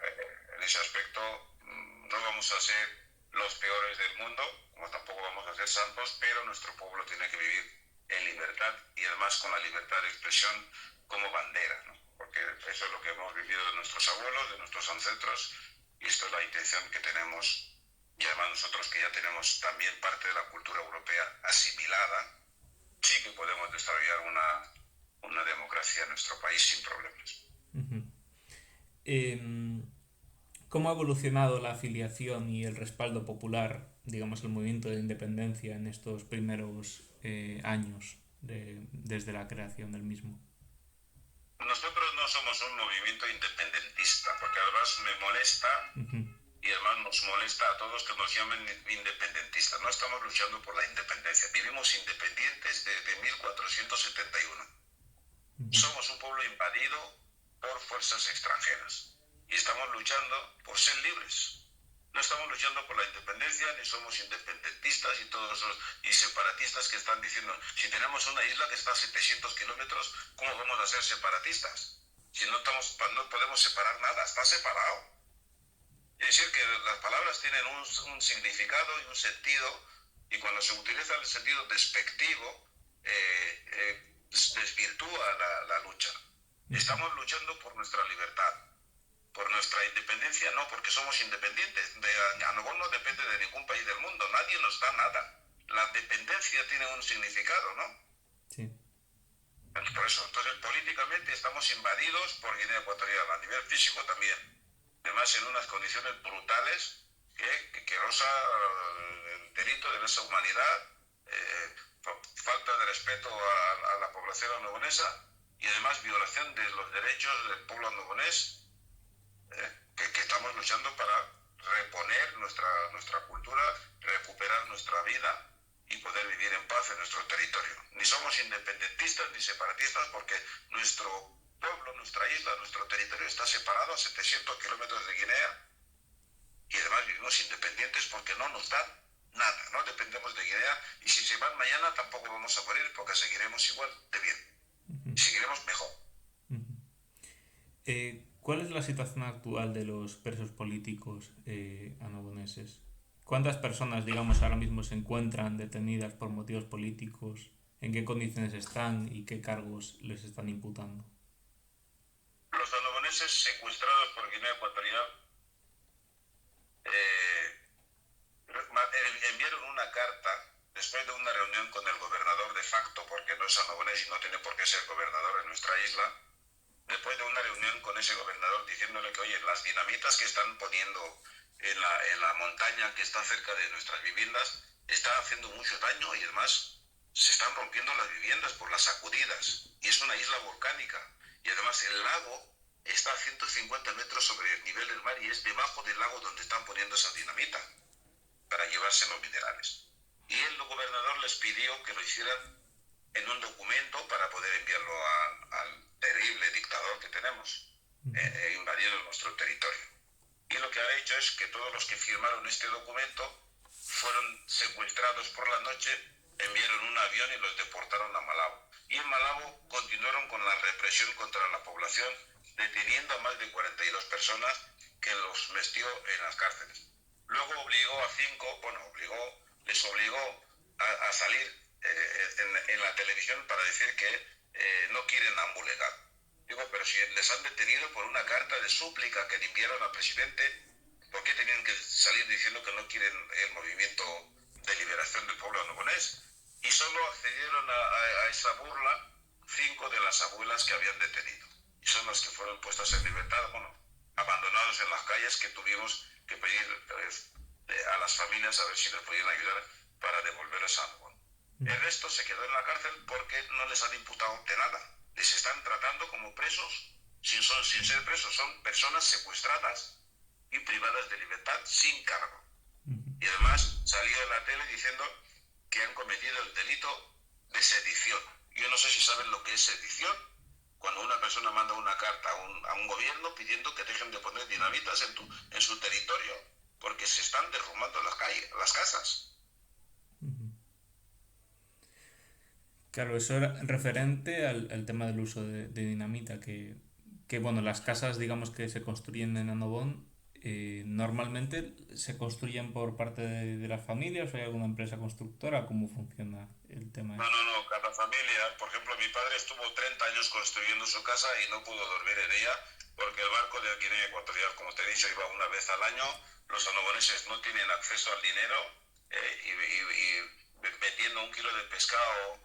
en ese aspecto no vamos a ser los peores del mundo, como tampoco vamos a ser santos, pero nuestro pueblo tiene que vivir en libertad y además con la libertad de expresión como bandera, ¿no? Porque eso es lo que hemos vivido de nuestros abuelos, de nuestros ancestros, y esto es la intención que tenemos, y además nosotros que ya tenemos también parte de la cultura europea asimilada, sí que podemos desarrollar una democracia en nuestro país sin problemas. ¿Cómo ha evolucionado la afiliación y el respaldo popular, digamos, el movimiento de independencia en estos primeros años desde la creación del mismo? Nosotros no somos un movimiento independentista, porque además me molesta y además nos molesta a todos que nos llamen independentistas. No estamos luchando por la independencia, vivimos independientes desde 1471. Somos un pueblo invadido por fuerzas extranjeras y estamos luchando por ser libres. No estamos luchando por la independencia, ni somos independentistas y todos y separatistas que están diciendo, si tenemos una isla que está a 700 kilómetros, ¿cómo vamos a ser separatistas? Si no podemos separar nada, está separado. Es decir, que las palabras tienen un significado y un sentido, y cuando se utiliza el sentido despectivo, desvirtúa la lucha. Estamos luchando por nuestra libertad. Por nuestra independencia no, porque somos independientes. Annobón no depende de ningún país del mundo, nadie nos da nada. La dependencia tiene un significado, ¿no? Sí. Por eso, entonces políticamente estamos invadidos por Guinea Ecuatorial, a nivel físico también. Además en unas condiciones brutales que roza el delito de lesa humanidad, falta de respeto a la población annobonesa y además violación de los derechos del pueblo annobonés. Que estamos luchando para reponer nuestra cultura, recuperar nuestra vida y poder vivir en paz en nuestro territorio. Ni somos independentistas ni separatistas porque nuestro pueblo, nuestra isla, nuestro territorio está separado a 700 kilómetros de Guinea y además vivimos independientes porque no nos dan nada, no dependemos de Guinea y si se van mañana tampoco vamos a morir porque seguiremos igual de bien, seguiremos mejor. ¿Cuál es la situación actual de los presos políticos annoboneses? ¿Cuántas personas, digamos, ahora mismo se encuentran detenidas por motivos políticos? ¿En qué condiciones están y qué cargos les están imputando? Los annoboneses secuestrados por Guinea Ecuatorial enviaron una carta después de una reunión con el gobernador de facto, porque no es annobonés y no tiene por qué ser gobernador en nuestra isla. Después de una reunión con ese gobernador diciéndole que, oye, las dinamitas que están poniendo en la montaña que está cerca de nuestras viviendas están haciendo mucho daño y además se están rompiendo las viviendas por las sacudidas. Y es una isla volcánica. Y además el lago está a 150 metros sobre el nivel del mar y es debajo del lago donde están poniendo esa dinamita para llevarse los minerales. Y el gobernador les pidió que lo hicieran en un documento para poder enviarlo al terrible dictador que tenemos, invadiendo nuestro territorio. Y lo que ha hecho es que todos los que firmaron este documento fueron secuestrados por la noche, enviaron un avión y los deportaron a Malabo. Y en Malabo continuaron con la represión contra la población, deteniendo a más de 42 personas que los metió en las cárceles. Luego les obligó a salir en la televisión para decir que no quieren AMBU legal. Digo, pero si les han detenido por una carta de súplica que le enviaron al presidente, ¿por qué tenían que salir diciendo que no quieren el movimiento de liberación del pueblo annobonés? Y solo accedieron a esa burla 5 de las abuelas que habían detenido. Y son las que fueron puestas en libertad, abandonados en las calles que tuvimos que pedir a las familias a ver si les podían ayudar para devolverlos a Annobón. El resto se quedó en la cárcel porque no les han imputado de nada. Les están tratando como presos, sin ser presos, son personas secuestradas y privadas de libertad sin cargo. Y además salió en la tele diciendo que han cometido el delito de sedición. Yo no sé si saben lo que es sedición. Cuando una persona manda una carta a un gobierno pidiendo que dejen de poner dinamitas en su territorio, porque se están derrumbando las casas. Claro, eso era referente al tema del uso de dinamita, bueno, las casas, digamos, que se construyen en Annobón, normalmente se construyen por parte de las familias o hay alguna empresa constructora. ¿Cómo funciona el tema No, ese? no, no, cada familia. Por ejemplo, mi padre estuvo 30 años construyendo su casa y no pudo dormir en ella porque el barco de Guinea Ecuatorial, como te he dicho, iba una vez al año. Los anoboneses no tienen acceso al dinero y vendiendo 1 kilo de pescado,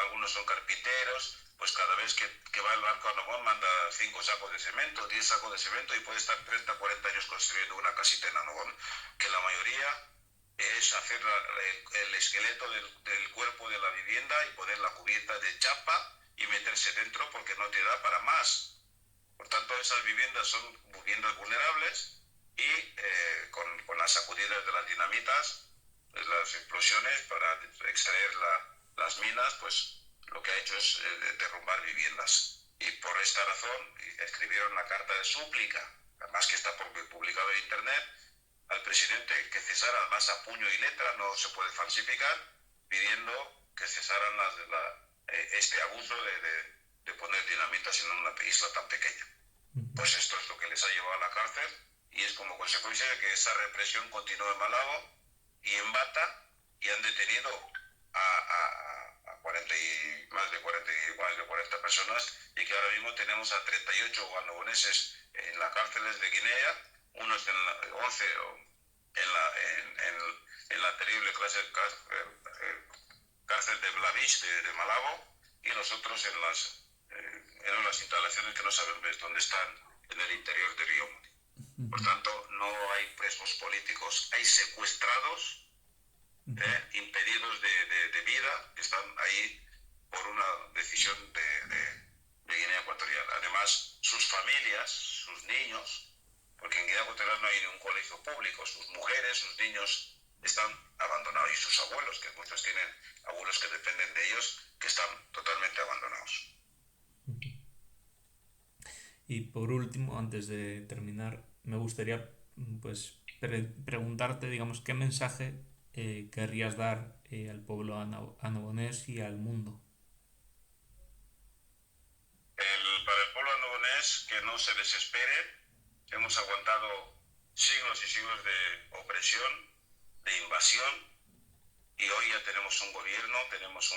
algunos son carpinteros, pues cada vez que va el barco a Annobón manda 5 sacos de cemento, 10 sacos de cemento y puede estar 30, 40 años construyendo una casita en Annobón, que la mayoría es hacer el esqueleto del cuerpo de la vivienda y poner la cubierta de chapa y meterse dentro porque no te da para más. Por tanto, esas viviendas son viviendas vulnerables y con las sacudidas de las dinamitas, pues, las explosiones para extraer las minas, pues lo que ha hecho es derrumbar viviendas. Y por esta razón escribieron una carta de súplica, además que está publicado en internet, al presidente que cesara, además a puño y letra, no se puede falsificar, pidiendo que cesaran este abuso de poner dinamitas en una isla tan pequeña. Pues esto es lo que les ha llevado a la cárcel y es como consecuencia de que esa represión continúa en Malabo y en Bata y han detenido a 40 más de 40 personas y que ahora mismo tenemos a 38 annoboneses en las cárceles de Guinea, unos en 11 en la terrible cárcel de Blavich de Malabo y los otros en las instalaciones que no sabemos dónde están en el interior de Río Muni. Por tanto, no hay presos políticos, hay secuestrados, impedidos de vida, que están ahí por una decisión de Guinea Ecuatorial. Además, sus familias, sus niños, porque en Guinea Ecuatorial no hay ningún colegio público, sus mujeres, sus niños están abandonados y sus abuelos, que muchos tienen abuelos que dependen de ellos, que están totalmente abandonados. Y por último, antes de terminar, me gustaría pues preguntarte, digamos, qué mensaje querrías dar al pueblo annobonés y al mundo. Para el pueblo annobonés, que no se desespere. Hemos aguantado siglos y siglos de opresión, de invasión, y hoy ya tenemos un gobierno, tenemos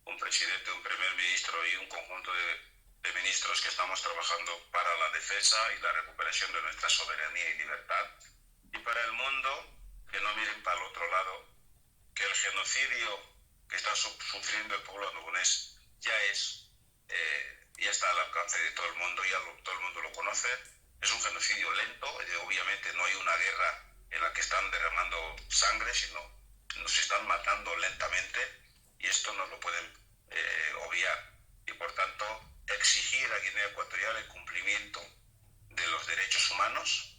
un presidente, un primer ministro y un conjunto de ministros que estamos trabajando para la defensa y la recuperación de nuestra soberanía y libertad. Y para el mundo, que no miren para el otro lado, que el genocidio que está sufriendo el pueblo annobonés ya está al alcance de todo el mundo, todo el mundo lo conoce. Es un genocidio lento, obviamente no hay una guerra en la que están derramando sangre, sino nos están matando lentamente y esto no lo pueden obviar. Y por tanto, exigir a Guinea Ecuatorial el cumplimiento de los derechos humanos,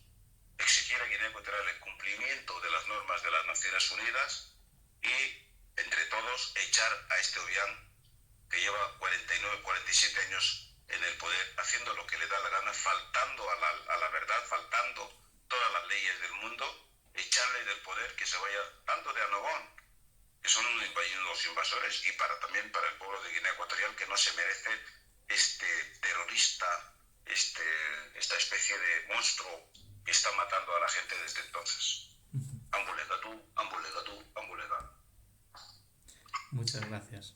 exigir a Guinea Ecuatorial el cumplimiento de las normas de las Naciones Unidas y, entre todos, echar a este Obiang, que lleva 47 años en el poder, haciendo lo que le da la gana, faltando a la verdad, faltando todas las leyes del mundo, echarle del poder, que se vaya tanto de Annobón, que son unos invasores, y también para el pueblo de Guinea Ecuatorial, que no se merece este terrorista, esta especie de monstruo que está matando a la gente desde entonces. Ambulegatú, ambulegatú, ambulegatú. Muchas gracias.